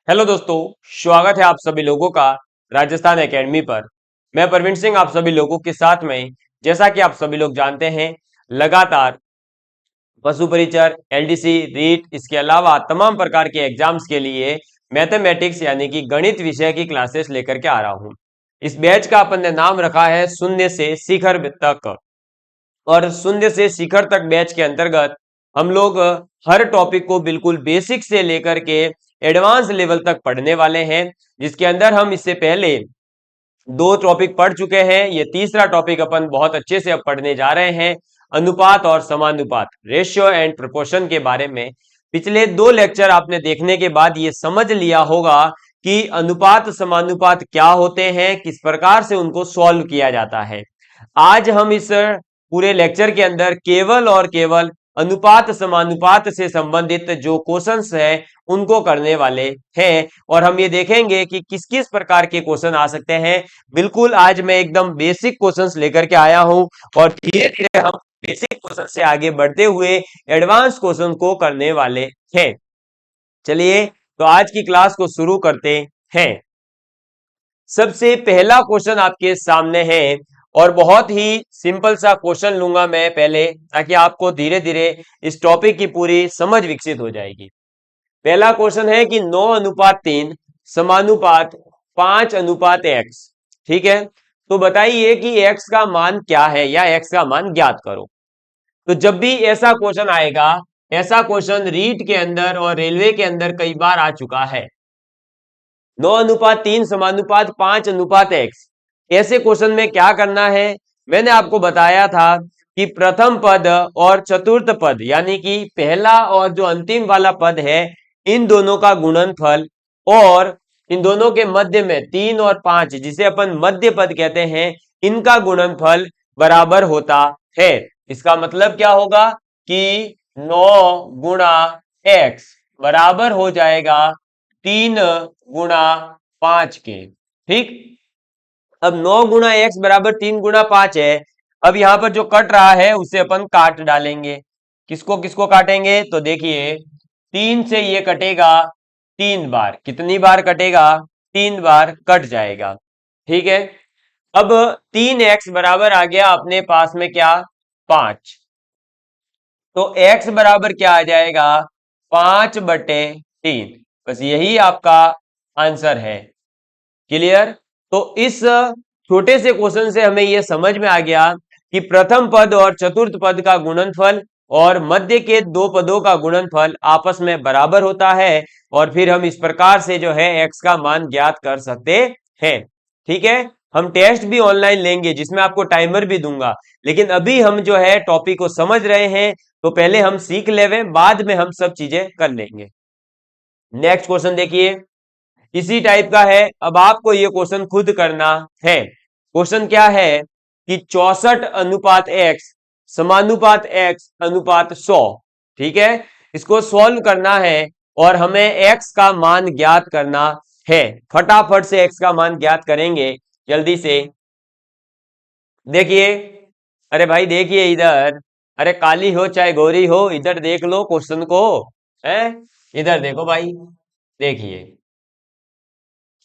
Hello दोस्तों, स्वागत है आप सभी लोगों का राजस्थान एकेडमी पर। मैं प्रवीण सिंह आप सभी लोगों के साथ में। जैसा कि आप सभी लोग जानते हैं, लगातार पशु परिचर, एलडीसी, रीट, इसके अलावा तमाम प्रकार के एग्जाम्स के लिए मैथमेटिक्स यानी कि गणित विषय की क्लासेस लेकर के आ रहा हूं। इस बैच का अपन ने नाम रखा है शून्य से शिखर तक। और शून्य से शिखर तक बैच के अंतर्गत हम लोग हर टॉपिक को बिल्कुल बेसिक से लेकर के एडवांस लेवल तक पढ़ने वाले हैं, जिसके अंदर हम इससे पहले दो टॉपिक पढ़ चुके हैं। ये तीसरा टॉपिक अपन बहुत अच्छे से अब पढ़ने जा रहे हैं, अनुपात और समानुपात, रेशियो एंड प्रोपोर्शन के बारे में। पिछले दो लेक्चर आपने देखने के बाद ये समझ लिया होगा कि अनुपात समानुपात क्या होते हैं, किस प्रकार से उनको सॉल्व किया जाता है। आज हम इस पूरे लेक्चर के अंदर केवल और केवल अनुपात समानुपात से संबंधित जो क्वेश्चंस है उनको करने वाले हैं, और हम ये देखेंगे कि किस किस प्रकार के क्वेश्चन आ सकते हैं। बिल्कुल आज मैं एकदम बेसिक क्वेश्चंस लेकर के आया हूं, और धीरे धीरे हम बेसिक क्वेश्चन से आगे बढ़ते हुए एडवांस क्वेश्चन को करने वाले हैं। चलिए तो आज की क्लास को शुरू करते हैं। सबसे पहला क्वेश्चन आपके सामने है, और बहुत ही सिंपल सा क्वेश्चन लूंगा मैं पहले, ताकि आपको धीरे धीरे इस टॉपिक की पूरी समझ विकसित हो जाएगी। पहला क्वेश्चन है कि 9:3 समानुपात 5:x। ठीक है, तो बताइए कि x का मान क्या है, या x का मान ज्ञात करो। तो जब भी ऐसा क्वेश्चन आएगा, ऐसा क्वेश्चन रीट के अंदर और रेलवे के अंदर कई बार आ चुका है। 9:3 समानुपात 5:x, ऐसे क्वेश्चन में क्या करना है, मैंने आपको बताया था कि प्रथम पद और चतुर्थ पद यानी कि पहला और जो अंतिम वाला पद है, इन दोनों का गुणनफल, और इन दोनों के मध्य में 3 और 5 जिसे अपन मध्य पद कहते हैं, इनका गुणनफल बराबर होता है। इसका मतलब क्या होगा कि 9 गुणा x बराबर हो जाएगा 3 गुणा 5 के। ठीक, अब 9 गुणा एक्स बराबर 3 गुणा 5 है। अब यहां पर जो कट रहा है उसे अपन काट डालेंगे। किसको किसको काटेंगे, तो देखिए 3 से ये कटेगा 3 बार। कितनी बार कटेगा, 3 बार कट जाएगा। ठीक है, अब 3x बराबर आ गया अपने पास में क्या, 5। तो x बराबर क्या आ जाएगा, 5/3। बस यही आपका आंसर है। क्लियर। तो इस छोटे से क्वेश्चन से हमें यह समझ में आ गया कि प्रथम पद और चतुर्थ पद का गुणनफल और मध्य के दो पदों का गुणनफल आपस में बराबर होता है, और फिर हम इस प्रकार से जो है x का मान ज्ञात कर सकते हैं। ठीक है, हम टेस्ट भी ऑनलाइन लेंगे जिसमें आपको टाइमर भी दूंगा, लेकिन अभी हम जो है टॉपिक को समझ रहे हैं, तो पहले हम सीख लेवे, बाद में हम सब चीजें कर लेंगे। नेक्स्ट क्वेश्चन देखिए, इसी टाइप का है। अब आपको ये क्वेश्चन खुद करना है। क्वेश्चन क्या है कि 64:x समानुपात x अनुपात 100। ठीक है, इसको सॉल्व करना है और हमें x का मान ज्ञात करना है। फटाफट से x का मान ज्ञात करेंगे जल्दी से। देखिए, अरे भाई देखिए इधर, अरे काली हो चाहे गोरी हो, इधर देख लो क्वेश्चन को, है इधर देखो भाई। देखिए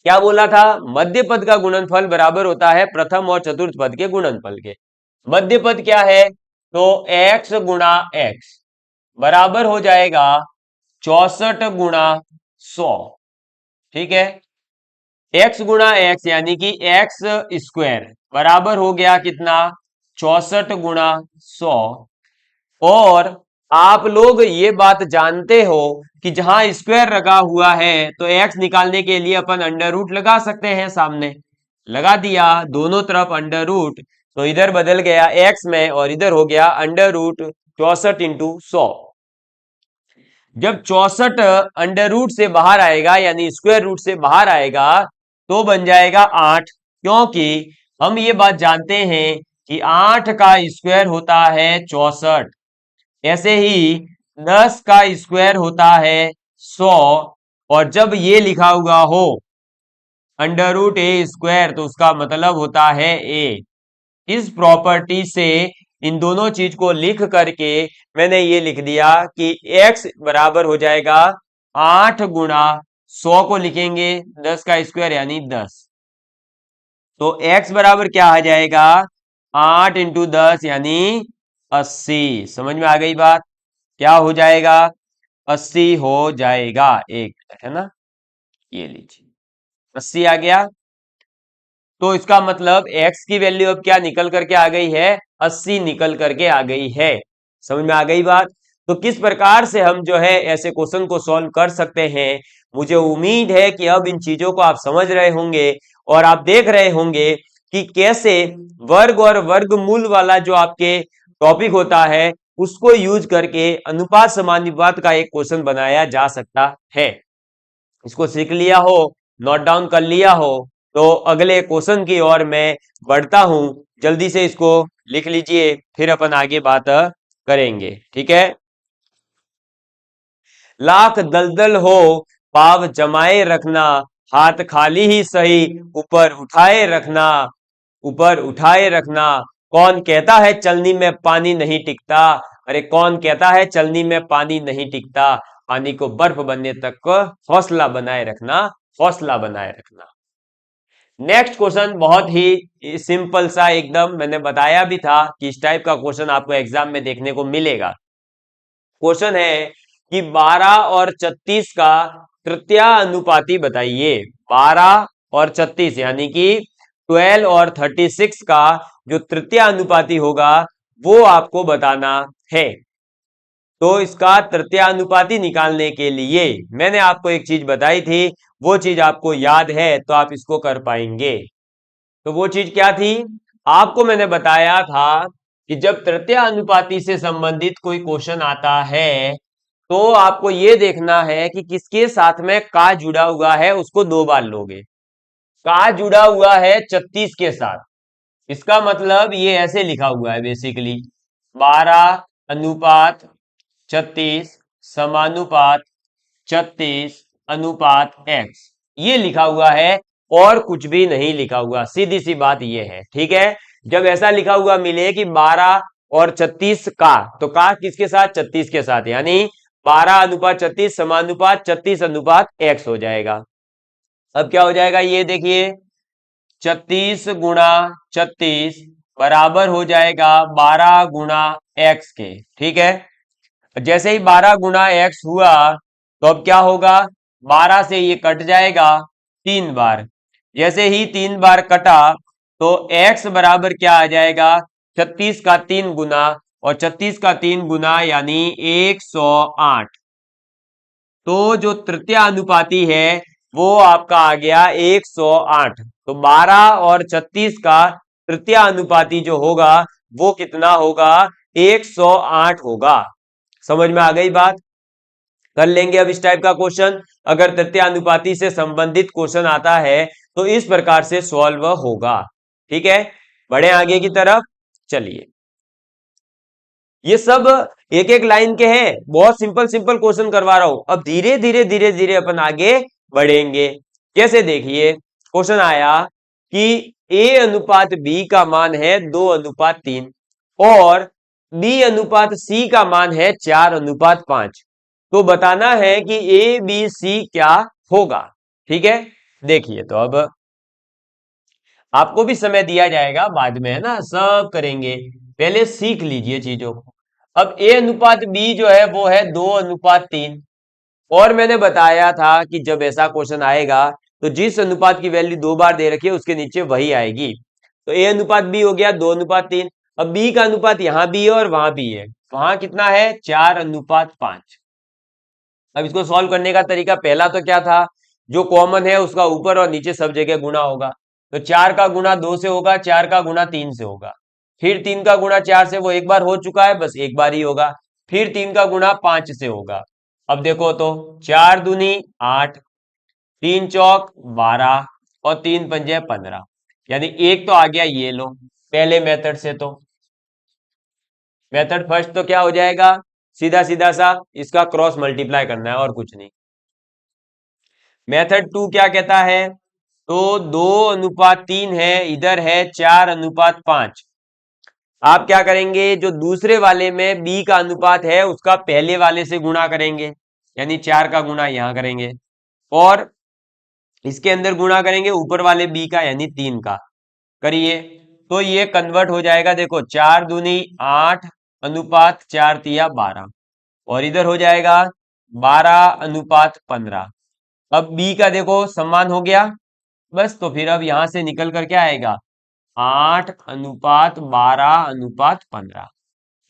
क्या बोला था, मध्य पद का गुणनफल बराबर होता है प्रथम और चतुर्थ पद के गुणनफल के। मध्य पद क्या है, तो x गुणा x बराबर हो जाएगा 64 गुणा 100। ठीक है, x गुणा x यानी कि x स्क्वायर बराबर हो गया कितना, 64 गुणा 100। और आप लोग ये बात जानते हो कि जहां स्क्वायर लगा हुआ है तो x निकालने के लिए अपन अंडर रूट लगा सकते हैं। सामने लगा दिया, दोनों तरफ अंडर रूट, तो इधर बदल गया x में और इधर हो गया अंडर रूट 64 इंटू 100। जब 64 अंडर रूट से बाहर आएगा यानी स्क्वायर रूट से बाहर आएगा तो बन जाएगा 8, क्योंकि हम ये बात जानते हैं कि 8 का स्क्वायर होता है 64। ऐसे ही 10 का स्क्वायर होता है 100, और जब ये लिखा हुआ हो अंडर रूट ए स्क्वायर तो उसका मतलब होता है ए। इस प्रॉपर्टी से इन दोनों चीज को लिख करके मैंने ये लिख दिया कि x बराबर हो जाएगा 8 गुणा 100 को लिखेंगे 10 का स्क्वायर यानी 10। तो x बराबर क्या आ जाएगा, 8 इंटू 10 यानी 80। समझ में आ गई बात, क्या हो जाएगा, 80 हो जाएगा। एक मिनट है ना, ये लीजिए 80 आ गया। तो इसका मतलब x की वैल्यू अब क्या निकल करके आ गई है, 80 निकल करके आ गई है। समझ में आ गई बात। तो किस प्रकार से हम जो है ऐसे क्वेश्चन को सॉल्व कर सकते हैं, मुझे उम्मीद है कि अब इन चीजों को आप समझ रहे होंगे और आप देख रहे होंगे कि कैसे वर्ग और वर्गमूल वाला जो आपके टॉपिक होता है उसको यूज करके अनुपात समानुपात का एक क्वेश्चन बनाया जा सकता है। इसको सीख लिया हो, नोट डाउन कर लिया हो, तो अगले क्वेश्चन की ओर मैं बढ़ता हूं। जल्दी से इसको लिख लीजिए, फिर अपन आगे बात करेंगे, ठीक है। लाख दलदल हो पाव जमाए रखना, हाथ खाली ही सही ऊपर उठाए रखना, ऊपर उठाए रखना। कौन कहता है चलनी में पानी नहीं टिकता, अरे कौन कहता है चलनी में पानी नहीं टिकता, पानी को बर्फ बनने तक हौसला बनाए रखना, हौसला बनाए रखना। नेक्स्ट क्वेश्चन बहुत ही सिंपल सा एकदम, मैंने बताया भी था कि इस टाइप का क्वेश्चन आपको एग्जाम में देखने को मिलेगा। क्वेश्चन है कि 12 और 36 का तृतीया अनुपाती बताइए। 12 और 36 यानी कि 12 और 36 का जो तृतीया अनुपाती होगा वो आपको बताना है। तो इसका तृतीयानुपाती निकालने के लिए मैंने आपको एक चीज बताई थी, वो चीज आपको याद है तो आप इसको कर पाएंगे। तो वो चीज क्या थी, आपको मैंने बताया था कि जब तृतीयानुपाती से संबंधित कोई क्वेश्चन आता है तो आपको ये देखना है कि किसके साथ में का जुड़ा हुआ है, उसको दो बार लोगे। का जुड़ा हुआ है 36 के साथ, इसका मतलब ये ऐसे लिखा हुआ है बेसिकली 12:36 समानुपात 36:x, ये लिखा हुआ है और कुछ भी नहीं लिखा हुआ। सीधी सी बात ये है, ठीक है। जब ऐसा लिखा हुआ मिले कि 12 और 36 का, तो का किसके साथ, 36 के साथ, यानी 12:36 समानुपात 36:x हो जाएगा। अब क्या हो जाएगा ये देखिए, 36 गुणा 36 बराबर हो जाएगा 12 गुणा x के, ठीक है। जैसे ही 12 गुणा x हुआ तो अब क्या होगा, 12 से ये कट जाएगा 3 बार। जैसे ही 3 बार कटा तो x बराबर क्या आ जाएगा, 36 का 3 गुना, और 36 का 3 गुना यानी 108। तो जो तृतीय अनुपाती है वो आपका आ गया 108। तो 12 और 36 का तृतीय अनुपाती जो होगा वो कितना होगा, 108 होगा। समझ में आ गई बात। कर लेंगे अब इस टाइप का क्वेश्चन, अगर तृतीय अनुपाती से संबंधित क्वेश्चन आता है तो इस प्रकार से सॉल्व होगा, ठीक है। बढ़े आगे की तरफ, चलिए। ये सब एक एक लाइन के हैं, बहुत सिंपल सिंपल क्वेश्चन करवा रहा हूं। अब धीरे धीरे धीरे धीरे अपन आगे बढ़ेंगे। कैसे, देखिए क्वेश्चन आया कि a अनुपात b का मान है 2:3 और b अनुपात c का मान है 4:5। तो बताना है कि a b c क्या होगा, ठीक है। देखिए, तो अब आपको भी समय दिया जाएगा बाद में, है ना, सब करेंगे, पहले सीख लीजिए चीजों को। अब a अनुपात b जो है वो है 2:3, और मैंने बताया था कि जब ऐसा क्वेश्चन आएगा तो जिस अनुपात की वैल्यू 2 बार दे रखी है उसके नीचे वही आएगी। तो a अनुपात b हो गया 2:3। अब b का अनुपात यहां भी है और वहां भी है, वहां कितना है, 4:5। अब इसको सॉल्व करने का तरीका, पहला तो क्या था, जो कॉमन है उसका ऊपर और नीचे सब जगह गुणा होगा। तो 4 का गुणा 2 से होगा, 4 का गुणा 3 से होगा, फिर 3 का गुणा 4 से, वो एक बार हो चुका है, बस एक बार ही होगा, फिर 3 का गुणा 5 से होगा। अब देखो तो 4 दूनी 8, 3 चौक 12 और 3 पंजे 15, यानी एक तो आ गया, ये लो पहले मेथड से। तो मेथड फर्स्ट तो क्या हो जाएगा, सीधा सीधा सा इसका क्रॉस मल्टीप्लाई करना है और कुछ नहीं। मेथड 2 क्या कहता है, तो 2:3 है, इधर है 4:5। आप क्या करेंगे, जो दूसरे वाले में b का अनुपात है उसका पहले वाले से गुणा करेंगे, यानी 4 का गुणा यहां करेंगे। और इसके अंदर गुणा करेंगे ऊपर वाले b का यानी 3 का, करिए तो ये कन्वर्ट हो जाएगा। देखो 4 दूनी 8 अनुपात 4 तिया 12, और इधर हो जाएगा 12 अनुपात 15। अब b का देखो समान हो गया बस, तो फिर अब यहां से निकल कर क्या आएगा 8 अनुपात 12 अनुपात 15।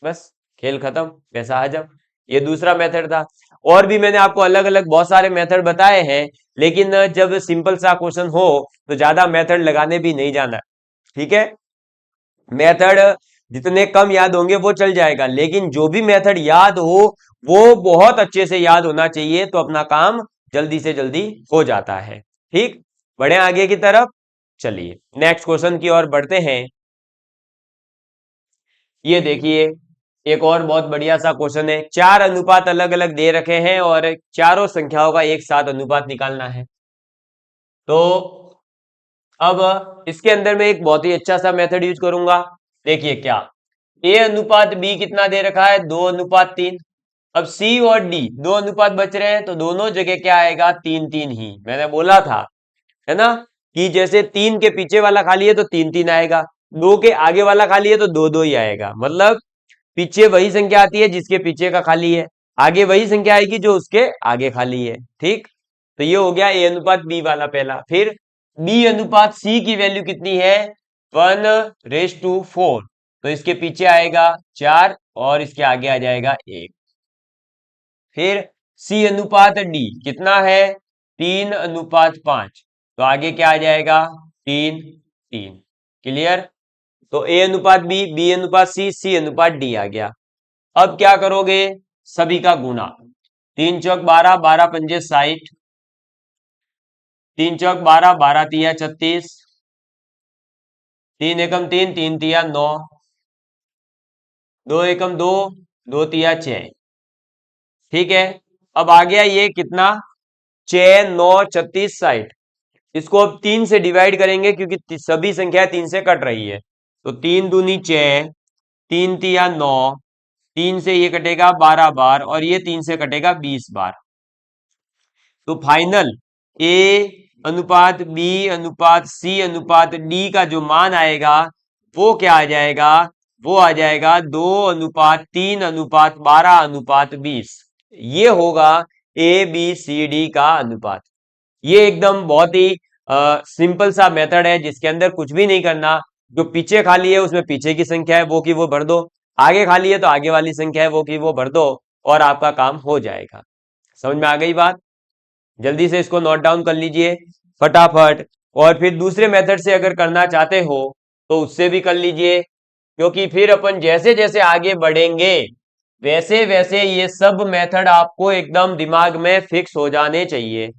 बस खेल खत्म, पैसा हजम। ये दूसरा मेथड था। और भी मैंने आपको अलग अलग बहुत सारे मेथड बताए हैं, लेकिन जब सिंपल सा क्वेश्चन हो तो ज्यादा मेथड लगाने भी नहीं जाना, ठीक है। मेथड जितने कम याद होंगे वो चल जाएगा, लेकिन जो भी मेथड याद हो वो बहुत अच्छे से याद होना चाहिए, तो अपना काम जल्दी से जल्दी हो जाता है। ठीक, बढ़े आगे की तरफ। चलिए नेक्स्ट क्वेश्चन की ओर बढ़ते हैं। ये देखिए एक और बहुत बढ़िया सा क्वेश्चन है। चार अनुपात अलग अलग दे रखे हैं और चारों संख्याओं का एक साथ अनुपात निकालना है। तो अब इसके अंदर मैं एक बहुत ही अच्छा सा मेथड यूज करूंगा। देखिए क्या, ए अनुपात बी कितना दे रखा है 2:3। अब सी और डी दो अनुपात बच रहे हैं, तो दोनों जगह क्या आएगा 3-3 ही। मैंने बोला था है ना कि जैसे 3 के पीछे वाला खाली है तो 3-3 आएगा, 2 के आगे वाला खाली है तो 2-2 ही आएगा। मतलब पीछे वही संख्या आती है जिसके पीछे का खाली है, आगे वही संख्या आएगी जो उसके आगे खाली है। ठीक, तो ये हो गया ए अनुपात बी वाला पहला। फिर बी अनुपात सी की वैल्यू कितनी है 1:4, तो इसके पीछे आएगा 4 और इसके आगे आ जाएगा 1। फिर सी अनुपात डी कितना है 3:5, तो आगे क्या आ जाएगा 3-3। क्लियर, तो ए अनुपात बी, बी अनुपात सी अनुपात डी आ गया। अब क्या करोगे सभी का गुणा, 3 चौक 12, 12 पंजे 60, 3 चौक 12, 12 तिया 36, 3 एकम 3, 3 तिया 9, 2 एकम 2, 2 तिया 6। ठीक है, अब आ गया ये कितना 6 9 36 60। इसको अब 3 से डिवाइड करेंगे क्योंकि सभी संख्या 3 से कट रही है। तो 3 दूनी 6, 3 तिया 9, 3 से ये कटेगा 12 बार और ये 3 से कटेगा 20 बार। तो फाइनल ए अनुपात बी अनुपात सी अनुपात डी का जो मान आएगा वो क्या आ जाएगा, वो आ जाएगा 2:3:12:20। ये होगा ए बी सी डी का अनुपात। ये एकदम बहुत ही सिंपल सा मेथड है जिसके अंदर कुछ भी नहीं करना। जो पीछे खाली है उसमें पीछे की संख्या है वो की वो भर दो, आगे खाली है तो आगे वाली संख्या है वो की वो भर दो, और आपका काम हो जाएगा। समझ में आ गई बात? जल्दी से इसको नोट डाउन कर लीजिए फटाफट। और फिर दूसरे मेथड से अगर करना चाहते हो तो उससे भी कर लीजिए, क्योंकि फिर अपन जैसे जैसे आगे बढ़ेंगे वैसे वैसे ये सब मेथड आपको एकदम दिमाग में फिक्स हो जाने चाहिए।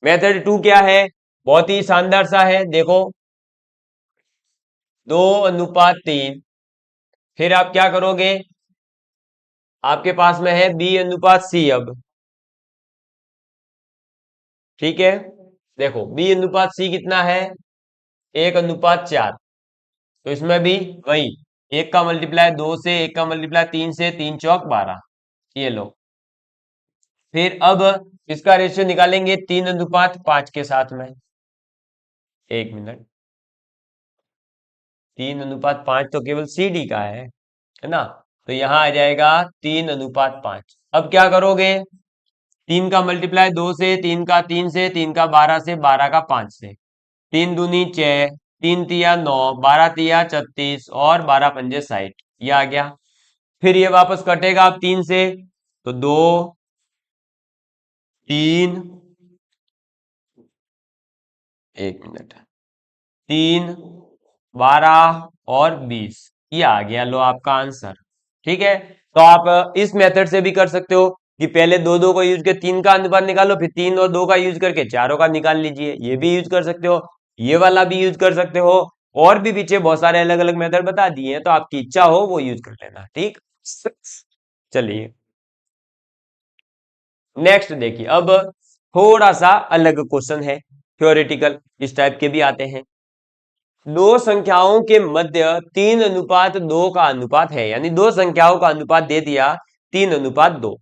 मेथड 2 क्या है, बहुत ही शानदार सा है। देखो 2:3। फिर आप क्या करोगे, आपके पास में है बी अनुपात सी। अब ठीक है, देखो बी अनुपात सी कितना है 1:4। तो इसमें भी वही 1 का मल्टीप्लाई 2 से, 1 का मल्टीप्लाई 3 से, 3 चौक 12। ये लो, फिर अब इसका रेशियो निकालेंगे 3:5 के साथ में। 1 मिनट, 3:5 तो केवल सी डी का है ना। तो यहां आ जाएगा 3:5। अब क्या करोगे, 3 का मल्टीप्लाई 2 से, 3 का 3 से, 3 का 12 से, 12 का 5 से, 3 दूनी 6, 3 तिया 9, 12 तिया 36 और 12 पंजे 60। ये आ गया। फिर ये वापस कटेगा अब 3 से, तो 2 3, 1 मिनट, 3 12 और 20। ये आ गया, लो आपका आंसर। ठीक है, तो आप इस मेथड से भी कर सकते हो कि पहले 2-2 को यूज करके 3 का अनुपात निकालो, फिर 3 और 2 का यूज करके चारों का निकाल लीजिए। ये भी यूज कर सकते हो, ये वाला भी यूज कर सकते हो, और भी पीछे बहुत सारे अलग अलग मेथड बता दिए हैं, तो आपकी इच्छा हो वो यूज कर लेना। ठीक, चलिए नेक्स्ट देखिए। अब थोड़ा सा अलग क्वेश्चन है, थ्योरेटिकल, इस टाइप के भी आते हैं। दो संख्याओं के मध्य 3:2 का अनुपात है, यानी दो संख्याओं का अनुपात दे दिया 3:2।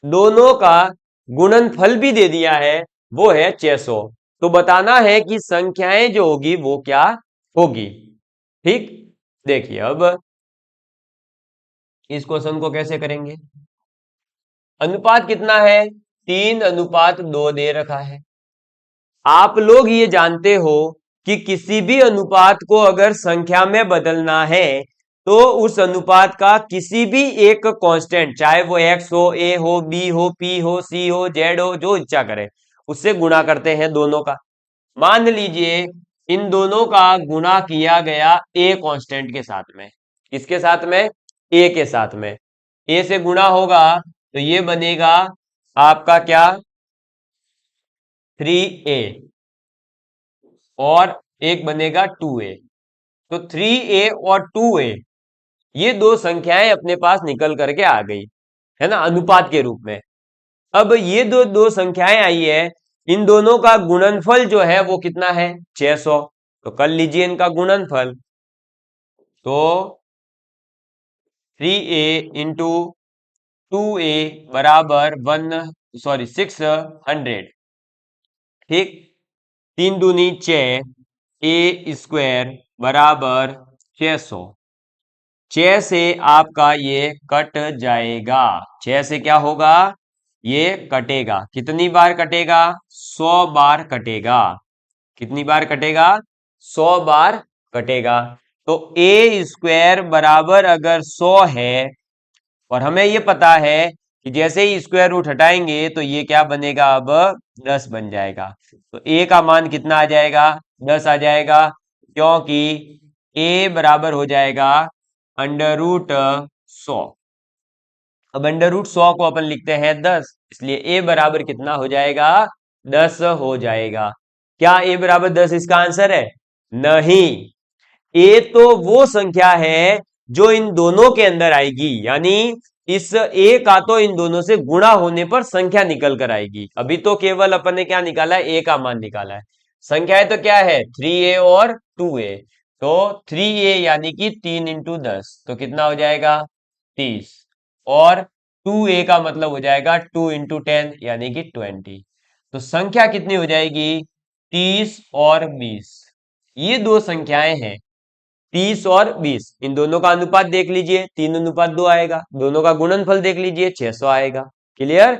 दोनों का गुणनफल भी दे दिया है वो है 600। तो बताना है कि संख्याएं जो होगी वो क्या होगी। ठीक, देखिए अब इस क्वेश्चन को कैसे करेंगे। अनुपात कितना है, 3:2 दे रखा है। आप लोग ये जानते हो कि किसी भी अनुपात को अगर संख्या में बदलना है तो उस अनुपात का किसी भी एक कांस्टेंट, चाहे वो एक्स हो, ए हो, बी हो, पी हो, सी हो, जेड हो, जो इच्छा करे उससे गुणा करते हैं दोनों का। मान लीजिए इन दोनों का गुणा किया गया ए कांस्टेंट के साथ में। किसके साथ में, ए के साथ में। ए से गुणा होगा तो ये बनेगा आपका क्या, 3a, और एक बनेगा 2a। तो 3a और 2a ये दो संख्याएं अपने पास निकल करके आ गई है ना, अनुपात के रूप में। अब ये दो दो संख्याएं आई है, इन दोनों का गुणनफल जो है वो कितना है, 600। तो कर लीजिए इनका गुणनफल। तो 3a इंटू 2a बराबर 600। ठीक, 3 दूनी 6, ए स्क्वायर बराबर 600। 6 से आपका ये कट जाएगा, 6 से क्या होगा, ये कटेगा। कितनी बार कटेगा, 100 बार कटेगा। कितनी बार कटेगा, 100 बार कटेगा। तो ए स्क्वायर बराबर अगर 100 है और हमें ये पता है कि जैसे ही स्क्वायर रूट हटाएंगे तो ये क्या बनेगा, अब 10 बन जाएगा। तो ए का मान कितना आ जाएगा, 10 आ जाएगा, क्योंकि ए बराबर हो जाएगा √100। अब √100 को अपन लिखते हैं 10, इसलिए ए बराबर कितना हो जाएगा, 10 हो जाएगा। क्या ए बराबर 10 इसका आंसर है, नहीं। ए तो वो संख्या है जो इन दोनों के अंदर आएगी, यानी इस ए का तो इन दोनों से गुणा होने पर संख्या निकल कर आएगी। अभी तो केवल अपन ने क्या निकाला है, ए का मान निकाला है। संख्याएं तो क्या है, 3a और 2a। तो 3a यानी कि 3 × 10, तो कितना हो जाएगा, 30। और 2a का मतलब हो जाएगा 2 × 10 यानी कि 20। तो संख्या कितनी हो जाएगी, 30 और 20। ये दो संख्याएं हैं 30 और 20। इन दोनों का अनुपात देख लीजिए, 3:2 आएगा। दोनों का गुणनफल देख लीजिए, 600 आएगा। क्लियर।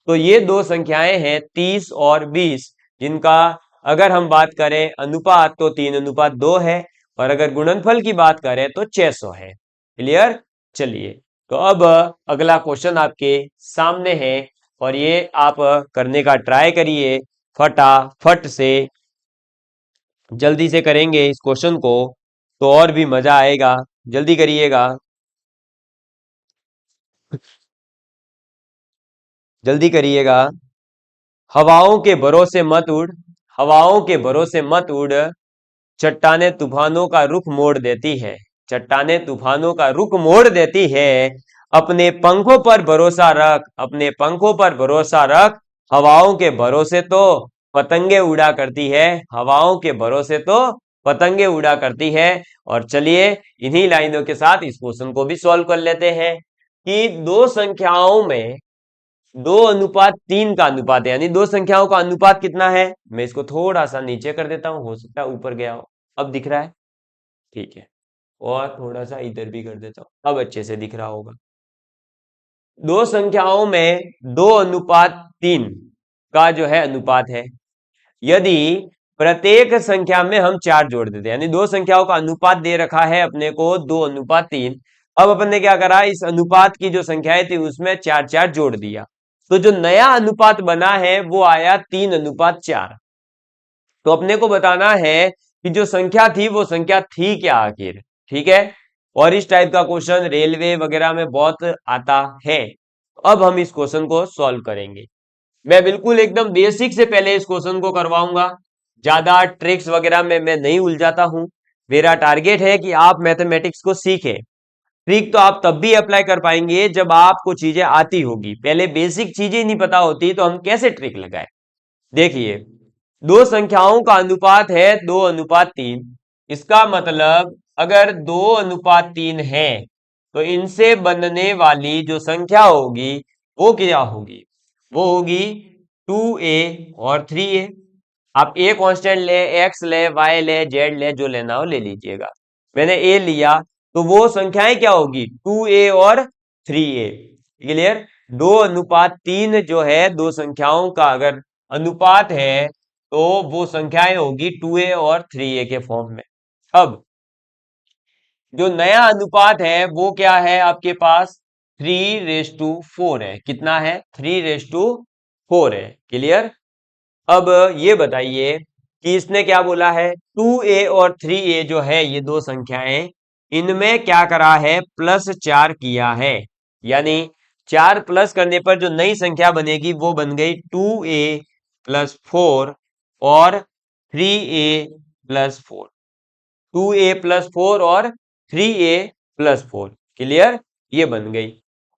तो ये दो संख्याएं हैं 30 और 20, जिनका अगर हम बात करें अनुपात तो 3:2 है, और अगर गुणनफल की बात करें तो 600 है। क्लियर। चलिए, तो अब अगला क्वेश्चन आपके सामने है, और ये आप करने का ट्राई करिए, फटाफट से जल्दी से करेंगे इस क्वेश्चन को तो और भी मजा आएगा। जल्दी करिएगा, जल्दी करिएगा। हवाओं के भरोसे मत उड़, हवाओं के भरोसे मत उड़, चट्टाने तूफानों का रुख मोड़ देती है। चट्टाने तूफानों का रुख मोड़ देती है। अपने पंखों पर भरोसा रख, अपने पंखों पर भरोसा रख, हवाओं के भरोसे तो पतंगे उड़ा करती है। हवाओं के भरोसे तो पतंगे उड़ा करती है। और चलिए इन्हीं लाइनों के साथ इस क्वेश्चन को भी सॉल्व कर लेते हैं कि दो संख्याओं में 2:3 का अनुपात है, यानी दो संख्याओं का अनुपात कितना है। मैं इसको थोड़ा सा नीचे कर देता हूं, हो सकता है ऊपर गया हो। अब दिख रहा है, ठीक है। और थोड़ा सा इधर भी कर देता हूं, अब अच्छे से दिख रहा होगा। दो संख्याओं में 2:3 का जो है अनुपात है। यदि प्रत्येक संख्या में हम 4 जोड़ देते हैं, यानी दो संख्याओं का अनुपात दे रखा है अपने को 2:3। अब अपन ने क्या करा, इस अनुपात की जो संख्याएं थी उसमें 4 जोड़ दिया। तो जो नया अनुपात बना है वो आया 3:4। तो अपने को बताना है कि जो संख्या थी वो संख्या थी क्या आखिर। ठीक है, और इस टाइप का क्वेश्चन रेलवे वगैरह में बहुत आता है। अब हम इस क्वेश्चन को सॉल्व करेंगे। मैं बिल्कुल एकदम बेसिक से पहले इस क्वेश्चन को करवाऊंगा, ज्यादा ट्रिक्स वगैरह में मैं नहीं उलझाता हूं। मेरा टारगेट है कि आप मैथमेटिक्स को सीखें। ट्रिक तो आप तब भी अप्लाई कर पाएंगे जब आपको चीजें आती होगी, पहले बेसिक चीजें नहीं पता होती तो हम कैसे ट्रिक लगाए। देखिए, दो संख्याओं का अनुपात है 2:3। इसका मतलब अगर 2:3 है तो इनसे बनने वाली जो संख्या होगी वो क्या होगी, वो होगी 2a और 3a। आप a कांस्टेंट ले, x ले, y ले, z ले, जो लेना हो ले लीजिएगा। मैंने a लिया तो वो संख्याएं क्या होगी, 2a और 3a। क्लियर। 2:3 जो है, दो संख्याओं का अगर अनुपात है तो वो संख्याएं होगी 2a और 3a के फॉर्म में। अब जो नया अनुपात है वो क्या है आपके पास, 3:4 है। कितना है, 3:4 है। क्लियर। अब ये बताइए कि इसने क्या बोला है, 2a और 3a जो है ये दो संख्याएं, इनमें क्या करा है, +4 किया है। यानी 4 प्लस करने पर जो नई संख्या बनेगी वो बन गई 2a + 4 और 3a + 4। 2a + 4 और 3a + 4। क्लियर, ये बन गई।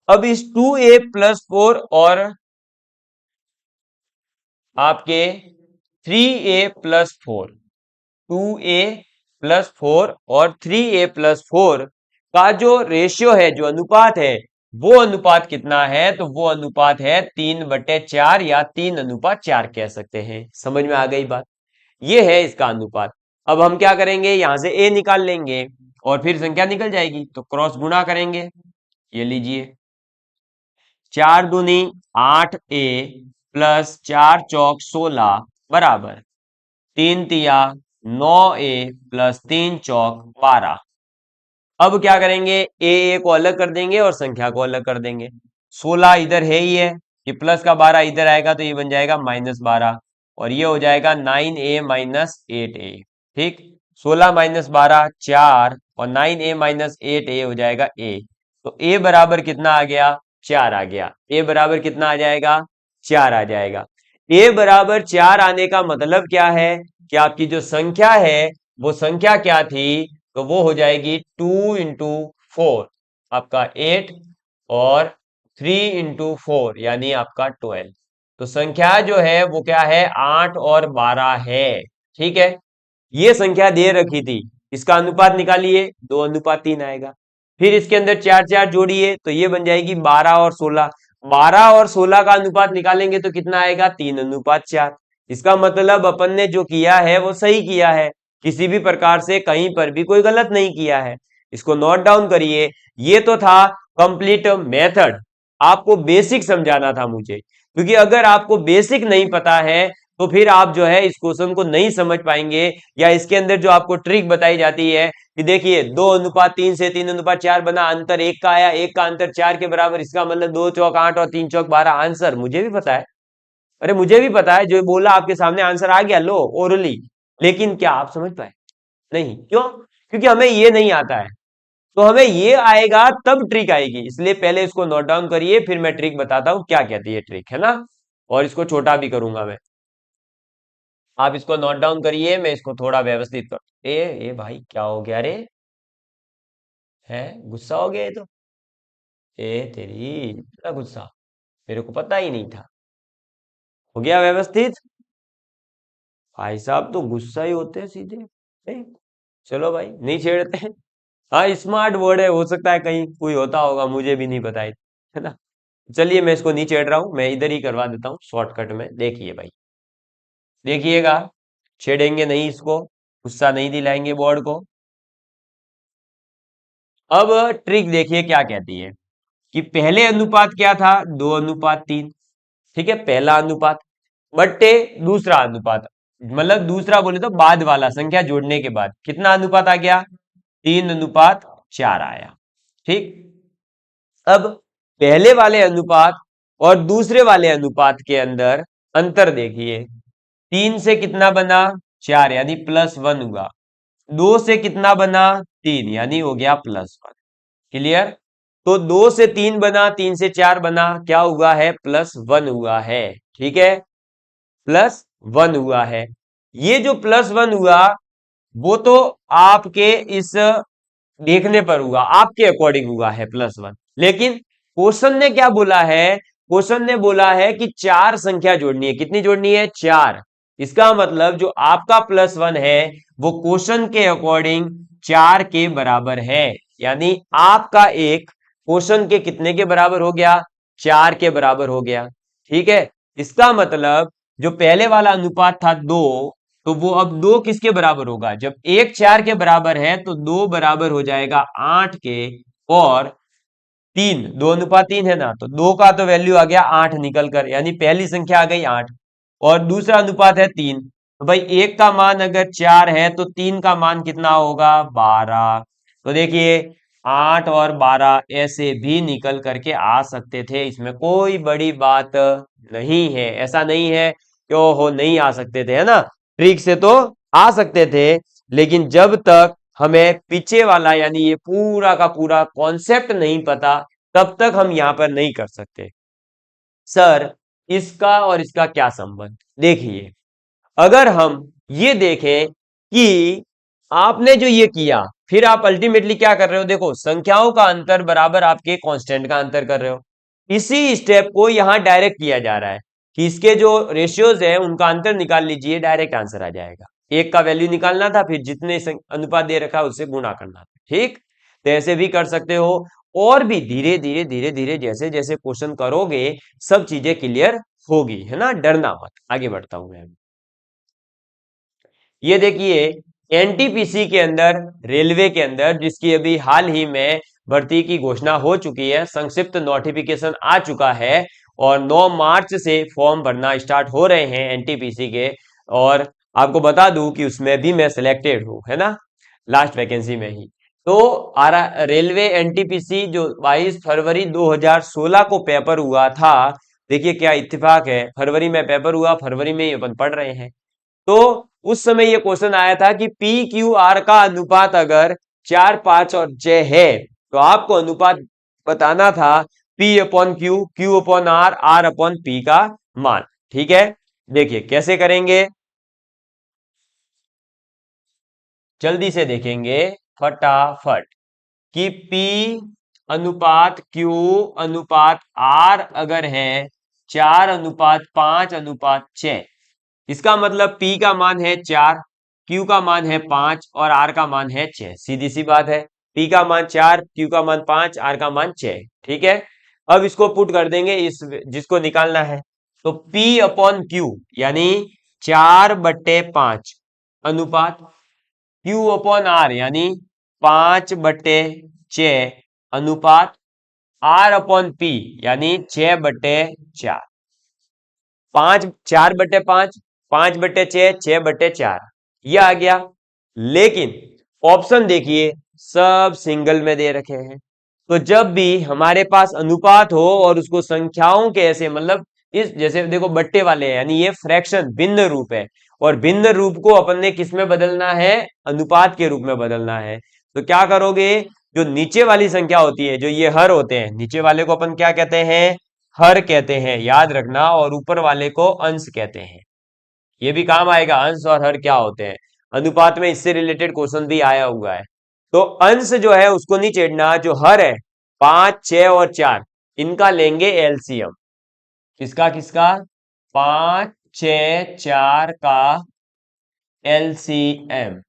अब इस 2a + 4 और आपके 3a + 4, 2a + 4 और 3a + 4 का जो रेशियो है, जो अनुपात है, वो अनुपात कितना है, तो वो अनुपात है 3/4 या 3:4 कह सकते हैं। समझ में आ गई बात। ये है इसका अनुपात। अब हम क्या करेंगे, यहां से a निकाल लेंगे और फिर संख्या निकल जाएगी, तो क्रॉस गुणा करेंगे। ये लीजिए, 4 दूनी 8a + 4 चौक 16 बराबर 3 तिया 9a + 3 चौक 12। अब क्या करेंगे, ए को अलग कर देंगे और संख्या को अलग कर देंगे। 16 इधर है ही है, ये प्लस का 12 इधर आएगा तो ये बन जाएगा -12 और ये हो जाएगा 9a - 8a। ठीक, 16 - 12 4 और 9a - 8a हो जाएगा a। तो a बराबर कितना आ गया, 4 आ गया। a बराबर कितना आ जाएगा, 4 आ जाएगा। a बराबर 4 आने का मतलब क्या है कि आपकी जो संख्या है वो संख्या क्या थी, तो वो हो जाएगी 2 × 4 आपका 8 और 3 × 4 यानी आपका 12। तो संख्या जो है वो क्या है, 8 और 12 है। ठीक है, ये संख्या दे रखी थी, इसका अनुपात निकालिए, 2:3 आएगा। फिर इसके अंदर 4 4 जोड़िए तो ये बन जाएगी 12 और 16। 12 और 16 का अनुपात निकालेंगे तो कितना आएगा, 3:4। इसका मतलब अपन ने जो किया है वो सही किया है, किसी भी प्रकार से कहीं पर भी कोई गलत नहीं किया है। इसको नोट डाउन करिए। ये तो था कंप्लीट मेथड, आपको बेसिक समझाना था मुझे, क्योंकि अगर आपको बेसिक नहीं पता है तो फिर आप जो है इस क्वेश्चन को नहीं समझ पाएंगे। या इसके अंदर जो आपको ट्रिक बताई जाती है कि देखिए 2:3 से 3:4 बना, अंतर 1 का आया, 1 का अंतर 4 के बराबर, इसका मतलब 2 चौक 8 और 3 चौक 12। आंसर मुझे भी पता है, अरे मुझे भी पता है, जो बोला आपके सामने आंसर आ गया, लो ओरली। लेकिन क्या आप समझ पाए, नहीं। क्यों, क्योंकि हमें ये नहीं आता है। तो हमें ये आएगा तब ट्रिक आएगी, इसलिए पहले इसको नोट डाउन करिए, फिर मैं ट्रिक बताता हूं क्या कहती है ट्रिक, है ना। और इसको छोटा भी करूंगा मैं, आप इसको नोट डाउन करिए, मैं इसको थोड़ा व्यवस्थित कर। ए भाई क्या हो गया रे, है गुस्सा हो गया ये तो, ए तेरी इतना गुस्सा, मेरे को पता ही नहीं था। हो गया व्यवस्थित, भाई साहब तो गुस्सा ही होते हैं सीधे। नहीं, चलो भाई नहीं छेड़ते हैं। हाँ स्मार्ट वर्ड है, हो सकता है कहीं कोई होता होगा, मुझे भी नहीं पता है ना। चलिए मैं इसको नहीं छेड़ रहा हूं, मैं इधर ही करवा देता हूँ शॉर्टकट में। देखिए भाई, देखिएगा, छेड़ेंगे नहीं इसको, गुस्सा नहीं दिलाएंगे बोर्ड को। अब ट्रिक देखिए क्या कहती है कि पहले अनुपात क्या था, 2:3। ठीक है, पहला अनुपात बट्टे दूसरा अनुपात, मतलब दूसरा बोले तो बाद वाला, संख्या जोड़ने के बाद कितना अनुपात आ गया, 3:4 आया। ठीक, अब पहले वाले अनुपात और दूसरे वाले अनुपात के अंदर अंतर देखिए। 3 से कितना बना, 4 यानी +1 हुआ। 2 से कितना बना, 3 यानी हो गया +1। क्लियर। तो 2 से 3 बना, 3 से 4 बना, क्या हुआ है, +1 हुआ है। ठीक है, +1 हुआ है। ये जो +1 हुआ वो तो आपके इस देखने पर हुआ, आपके अकॉर्डिंग हुआ है +1। लेकिन क्वेश्चन ने क्या बोला है, क्वेश्चन ने बोला है कि 4 संख्या जोड़नी है। कितनी जोड़नी है, 4। इसका मतलब जो आपका +1 है वो क्वेश्चन के अकॉर्डिंग 4 के बराबर है। यानी आपका एक क्वेश्चन के कितने के बराबर हो गया, 4 के बराबर हो गया। ठीक है, इसका मतलब जो पहले वाला अनुपात था 2, तो वो अब 2 किसके बराबर होगा? जब 1 4 के बराबर है तो 2 बराबर हो जाएगा 8 के, और 3, 2 अनुपात 3 है ना, तो 2 का तो वैल्यू आ गया 8 निकल कर, यानी पहली संख्या आ गई 8, और दूसरा अनुपात है 3, तो भाई 1 का मान अगर 4 है तो 3 का मान कितना होगा? 12। तो देखिए 8 और 12 ऐसे भी निकल करके आ सकते थे, इसमें कोई बड़ी बात नहीं है। ऐसा नहीं है क्यों हो नहीं आ सकते थे, है ना, ट्रिक से तो आ सकते थे, लेकिन जब तक हमें पीछे वाला यानी ये पूरा का पूरा कॉन्सेप्ट नहीं पता, तब तक हम यहां पर नहीं कर सकते। सर, इसका और इसका क्या संबंध? देखिए, अगर हम ये देखें कि आपने जो ये किया, फिर आप अल्टीमेटली क्या कर रहे हो? देखो, संख्याओं का अंतर बराबर आपके कांस्टेंट का अंतर कर रहे हो। इसी स्टेप को यहां डायरेक्ट किया जा रहा है कि इसके जो रेशियोज है उनका अंतर निकाल लीजिए, डायरेक्ट आंसर आ जाएगा। एक का वैल्यू निकालना था, फिर जितने अनुपात दे रखा है उससे गुणा करना था। ठीक, तो ऐसे भी कर सकते हो, और भी धीरे धीरे धीरे धीरे जैसे जैसे क्वेश्चन करोगे सब चीजें क्लियर होगी, है ना, डरना मत। आगे बढ़ता हूं मैं। ये देखिए, एनटीपीसी के अंदर, रेलवे के अंदर, जिसकी अभी हाल ही में भर्ती की घोषणा हो चुकी है, संक्षिप्त नोटिफिकेशन आ चुका है, और 9 मार्च से फॉर्म भरना स्टार्ट हो रहे हैं एनटीपीसी के। और आपको बता दूं कि उसमें भी मैं सिलेक्टेड हूं, है ना, लास्ट वैकेंसी में ही। तो रेलवे एनटीपीसी जो 22 फरवरी 2016 को पेपर हुआ था, देखिए क्या इत्तेफाक है, फरवरी में पेपर हुआ, फरवरी में ही अपन पढ़ रहे हैं। तो उस समय ये क्वेश्चन आया था कि पी क्यू आर का अनुपात अगर 4 5 और 6 है, तो आपको अनुपात बताना था P upon Q, Q upon R, R upon P का मान। ठीक है, देखिए कैसे करेंगे, जल्दी से देखेंगे फटाफट, कि P अनुपात Q अनुपात R अगर है 4 अनुपात 5 अनुपात 6, इसका मतलब P का मान है 4, Q का मान है 5 और R का मान है 6। सीधी सी बात है, P का मान 4, Q का मान 5, R का मान 6। ठीक है, अब इसको पुट कर देंगे इस जिसको निकालना है, तो P अपॉन Q यानी 4/5 अनुपात Q अपॉन R यानी 5/6 अनुपात R अपॉन P यानी 6/4। 4/5, 5/6, 6/4, यह आ गया। लेकिन ऑप्शन देखिए, सब सिंगल में दे रखे हैं। तो जब भी हमारे पास अनुपात हो और उसको संख्याओं के ऐसे, मतलब इस जैसे देखो बट्टे वाले हैं, यानी ये फ्रैक्शन भिन्न रूप है, और भिन्न रूप को अपन ने किस में बदलना है? अनुपात के रूप में बदलना है। तो क्या करोगे, जो नीचे वाली संख्या होती है, जो ये हर होते हैं, नीचे वाले को अपन क्या कहते हैं? हर कहते हैं, याद रखना, और ऊपर वाले को अंश कहते हैं। ये भी काम आएगा, अंश और हर क्या होते हैं, अनुपात में इससे रिलेटेड क्वेश्चन भी आया हुआ है। तो अंश जो है उसको नहीं छेड़ना, जो हर है 5 6 और 4, इनका लेंगे एलसीएम। किसका किसका? 5 6 4 का एलसीएम।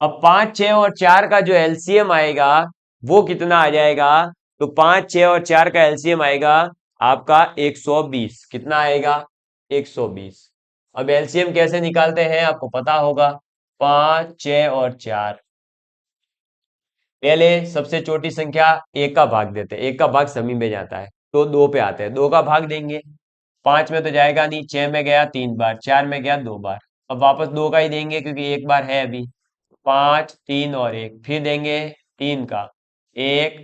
अब 5 6 और 4 का जो एलसीएम आएगा वो कितना आ जाएगा? तो 5 6 और 4 का एलसीएम आएगा आपका 120। कितना आएगा? 120। अब एलसीएम कैसे निकालते हैं आपको पता होगा, 5 6 और 4, पहले सबसे छोटी संख्या 1 का भाग देते हैं, 1 का भाग सभी में जाता है, तो 2 पे आते हैं, 2 का भाग देंगे, 5 में तो जाएगा नहीं, 6 में गया 3 बार, 4 में गया 2 बार, अब वापस 2 का ही देंगे क्योंकि 1 बार है अभी, 5 3 और 1, फिर देंगे 3 का 1,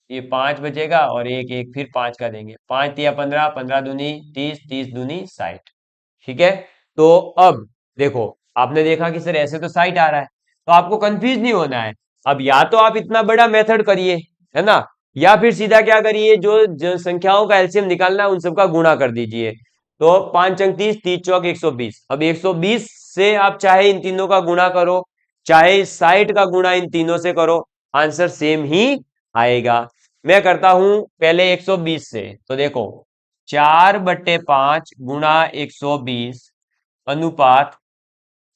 ये 5 बचेगा, और 1 1, फिर 5 का देंगे, 5 तिया 15, 15 दूनी 30, 30 दूनी 60। ठीक है, तो अब देखो, आपने देखा कि सर ऐसे तो 60 आ रहा है, तो आपको कंफ्यूज नहीं होना है। अब या तो आप इतना बड़ा मेथड करिए, है ना, या फिर सीधा क्या करिए, जो संख्याओं का एलसीएम निकालना है उन सबका गुणा कर दीजिए। तो 5 अंक 30, 30 चौक 120। अब 120 से आप चाहे इन तीनों का गुणा करो, चाहे 60 का गुणा इन तीनों से करो, आंसर सेम ही आएगा। मैं करता हूं पहले 120 से, तो देखो 4/5 गुणा 120 अनुपात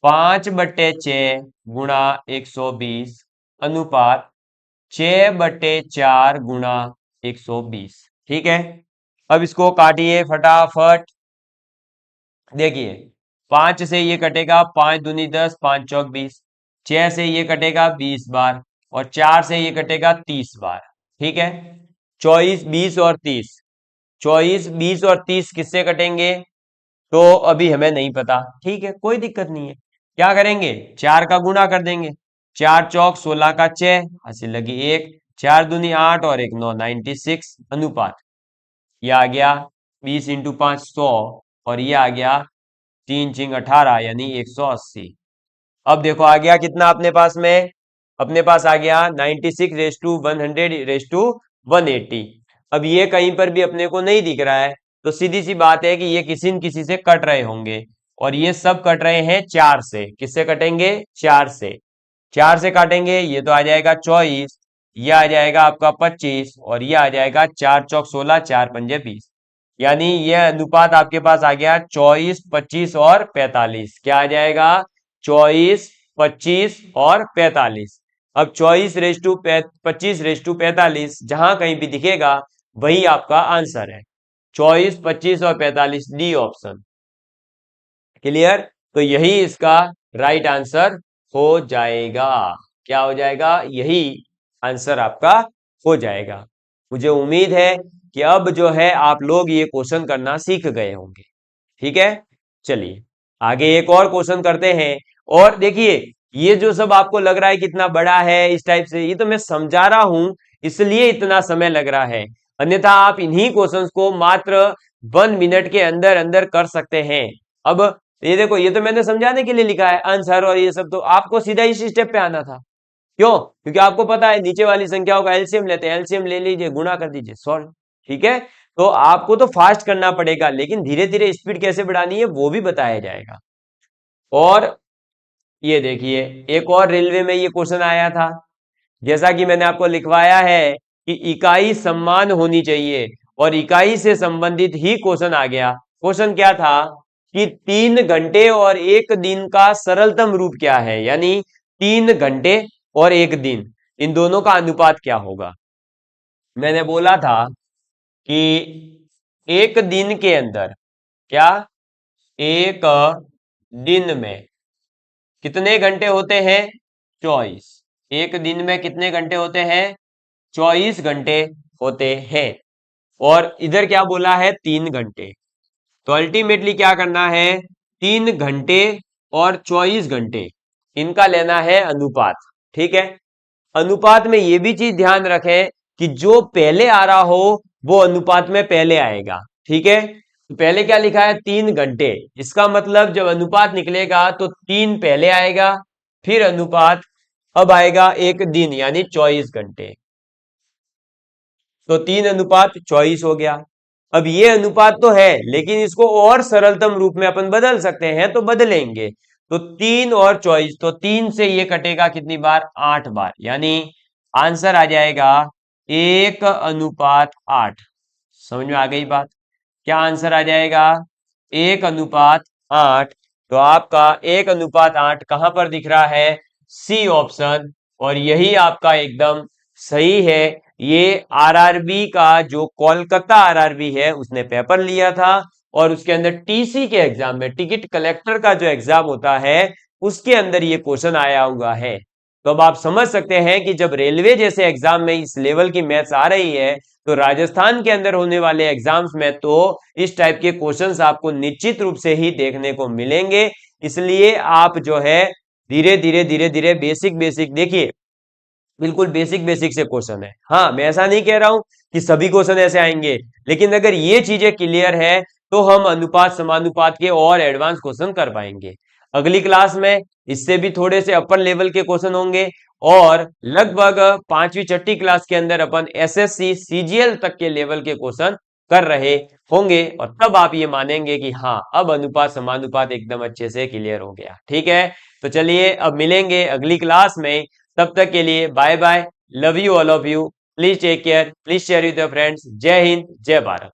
5/6 गुणा 120 अनुपात 6/4 गुणा 120। ठीक है, अब इसको काटिए फटाफट। देखिए 5 से ये कटेगा, 5 दूनी 10, 5 चौक 20, 6 से ये कटेगा 20 बार, और 4 से ये कटेगा 30 बार। ठीक है, 24, 20 और 30, 24, 20 और 30 किससे कटेंगे तो अभी हमें नहीं पता। ठीक है, कोई दिक्कत नहीं है। क्या करेंगे, 4 का गुणा कर देंगे, 4 चौक 16 का 6, हंसी लगी 1, 4 दूनी 8 और 1 9, 96 अनुपात। ये आ गया 20 इंटू 5 100, और ये आ गया 3 चिंग 18 यानी 180। अब देखो आ गया कितना अपने पास में, अपने पास आ गया 96:100:180। अब ये कहीं पर भी अपने को नहीं दिख रहा है, तो सीधी सी बात है कि ये किसी न किसी से कट रहे होंगे, और ये सब कट रहे हैं 4 से। किससे कटेंगे, 4 से। 4 से काटेंगे, ये तो आ जाएगा 24, ये आ जाएगा आपका 25, और ये आ जाएगा 4 चौक 16, 4 पंजे 20, यानी ये अनुपात आपके पास आ गया 24, 25 और 45। क्या आ जाएगा, 24, 25 और 45। अब 24:25:45 जहां कहीं भी दिखेगा वही आपका आंसर है, 24, 25 और 45, डी ऑप्शन। क्लियर, तो यही इसका राइट आंसर हो जाएगा। क्या हो जाएगा, यही आंसर आपका हो जाएगा। मुझे उम्मीद है कि अब जो है आप लोग ये क्वेश्चन करना सीख गए होंगे। ठीक है, चलिए आगे एक और क्वेश्चन करते हैं। और देखिए ये जो सब आपको लग रहा है कितना बड़ा है इस टाइप से, ये तो मैं समझा रहा हूं इसलिए इतना समय लग रहा है, अन्यथा आप इन्हीं क्वेश्चंस को मात्र 1 मिनट के अंदर अंदर कर सकते हैं। अब ये देखो, ये तो मैंने समझाने के लिए लिखा है आंसर, और ये सब तो आपको सीधा इसी स्टेप पे आना था। क्यों, क्योंकि आपको पता है नीचे वाली संख्याओं का एलसीएम लेते हैं, एलसीएम ले लीजिए, गुणा कर दीजिए, सॉल्व। ठीक है, तो आपको तो फास्ट करना पड़ेगा, लेकिन धीरे धीरे स्पीड कैसे बढ़ानी है वो भी बताया जाएगा। और ये देखिए एक और रेलवे में ये क्वेश्चन आया था, जैसा कि मैंने आपको लिखवाया है कि इकाई सम्मान होनी चाहिए, और इकाई से संबंधित ही क्वेश्चन आ गया। क्वेश्चन क्या था कि 3 घंटे और 1 दिन का सरलतम रूप क्या है, यानी 3 घंटे और 1 दिन, इन दोनों का अनुपात क्या होगा। मैंने बोला था कि 1 दिन के अंदर, क्या, 1 दिन में कितने घंटे होते हैं, 24। 1 दिन में कितने घंटे होते हैं, 24 घंटे होते हैं। और इधर क्या बोला है, 3 घंटे। तो अल्टीमेटली क्या करना है, 3 घंटे और 24 घंटे, इनका लेना है अनुपात। ठीक है, अनुपात में ये भी चीज ध्यान रखें कि जो पहले आ रहा हो वो अनुपात में पहले आएगा। ठीक है, तो पहले क्या लिखा है, 3 घंटे, इसका मतलब जब अनुपात निकलेगा तो 3 पहले आएगा, फिर अनुपात अब आएगा 1 दिन यानी 24 घंटे, तो 3:24 हो गया। अब ये अनुपात तो है, लेकिन इसको और सरलतम रूप में अपन बदल सकते हैं, तो बदलेंगे। तो 3 और 24, तो 3 से ये कटेगा कितनी बार, 8 बार, यानी आंसर आ जाएगा 1:8। समझ में आ गई बात, क्या आंसर आ जाएगा, 1:8। तो आपका 1:8 कहां पर दिख रहा है, सी ऑप्शन, और यही आपका एकदम सही है। ये आरआरबी का जो कोलकाता आरआरबी है उसने पेपर लिया था, और उसके अंदर टीसी के एग्जाम में, टिकट कलेक्टर का जो एग्जाम होता है उसके अंदर ये क्वेश्चन आया हुआ है। तो अब आप समझ सकते हैं कि जब रेलवे जैसे एग्जाम में इस लेवल की मैथ्स आ रही है, तो राजस्थान के अंदर होने वाले एग्जाम्स में तो इस टाइप के क्वेश्चंस आपको निश्चित रूप से ही देखने को मिलेंगे। इसलिए आप जो है धीरे धीरे धीरे धीरे बेसिक बेसिक देखिए, बिल्कुल बेसिक बेसिक से क्वेश्चन है। हाँ, मैं ऐसा नहीं कह रहा हूं कि सभी क्वेश्चन ऐसे आएंगे, लेकिन अगर ये चीजें क्लियर है तो हम अनुपात समानुपात के और एडवांस क्वेश्चन कर पाएंगे। अगली क्लास में इससे भी थोड़े से अपर लेवल के क्वेश्चन होंगे, और लगभग 5वीं 6ठी क्लास के अंदर अपन एसएससी सीजीएल तक के लेवल के क्वेश्चन कर रहे होंगे, और तब आप ये मानेंगे कि हाँ अब अनुपात समानुपात एकदम अच्छे से क्लियर हो गया। ठीक है, तो चलिए अब मिलेंगे अगली क्लास में, तब तक के लिए bye bye, love you all of you, please take care, please share with your friends. जय हिंद, जय भारत।